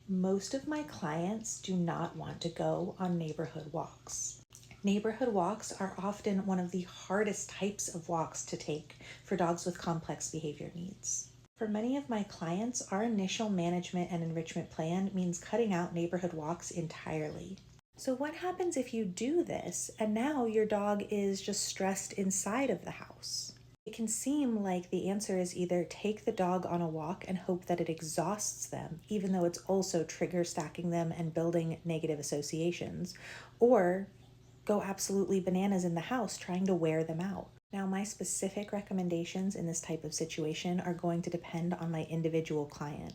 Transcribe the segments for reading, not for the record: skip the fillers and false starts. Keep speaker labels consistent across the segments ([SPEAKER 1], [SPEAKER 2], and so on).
[SPEAKER 1] Most of my clients do not want to go on neighborhood walks. Neighborhood walks are often one of the hardest types of walks to take for dogs with complex behavior needs. For many of my clients, our initial management and enrichment plan means cutting out neighborhood walks entirely. So, what happens if you do this and now your dog is just stressed inside of the house? It can seem like the answer is either take the dog on a walk and hope that it exhausts them, even though it's also trigger stacking them and building negative associations, or go absolutely bananas in the house trying to wear them out. Now, my specific recommendations in this type of situation are going to depend on my individual client.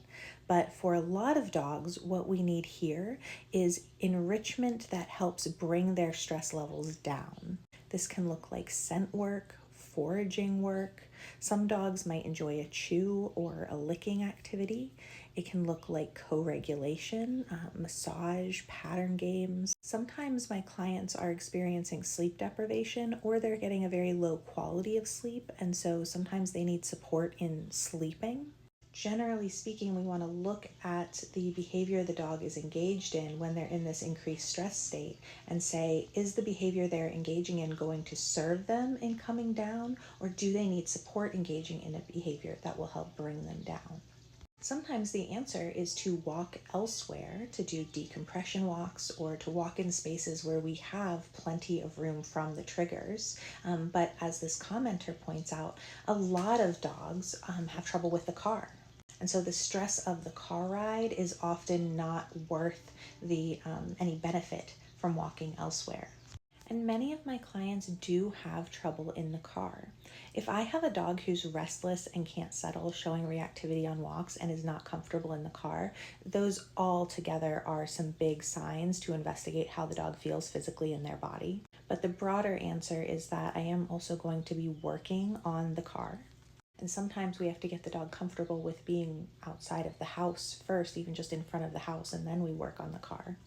[SPEAKER 1] But for a lot of dogs, what we need here is enrichment that helps bring their stress levels down. This can look like scent work, foraging work. Some dogs might enjoy a chew or a licking activity. It can look like co-regulation, massage, pattern games. Sometimes my clients are experiencing sleep deprivation or they're getting a very low quality of sleep, and so sometimes they need support in sleeping. Generally speaking, we want to look at the behavior the dog is engaged in when they're in this increased stress state and say, is the behavior they're engaging in going to serve them in coming down, or do they need support engaging in a behavior that will help bring them down? Sometimes the answer is to walk elsewhere, to do decompression walks, or to walk in spaces where we have plenty of room from the triggers. But as this commenter points out, a lot of dogs have trouble with the car. And so the stress of the car ride is often not worth the any benefit from walking elsewhere. And many of my clients do have trouble in the car. If I have a dog who's restless and can't settle, showing reactivity on walks, and is not comfortable in the car, those all together are some big signs to investigate how the dog feels physically in their body. But the broader answer is that I am also going to be working on the car. And sometimes we have to get the dog comfortable with being outside of the house first, even just in front of the house, and then we work on the car.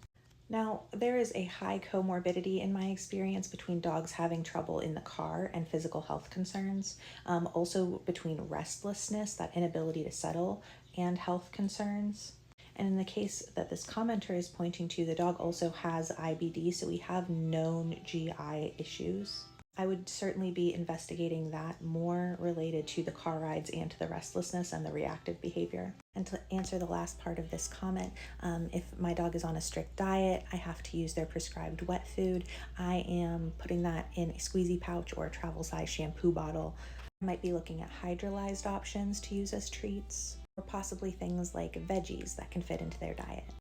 [SPEAKER 1] Now, there is a high comorbidity in my experience between dogs having trouble in the car and physical health concerns, also between restlessness, that inability to settle, and health concerns. And in the case that this commenter is pointing to, the dog also has IBD, so we have known GI issues. I would certainly be investigating that more related to the car rides and to the restlessness and the reactive behavior. And to answer the last part of this comment, if my dog is on a strict diet, I have to use their prescribed wet food. I am putting that in a squeezy pouch or a travel size shampoo bottle. I might be looking at hydrolyzed options to use as treats, or possibly things like veggies that can fit into their diet.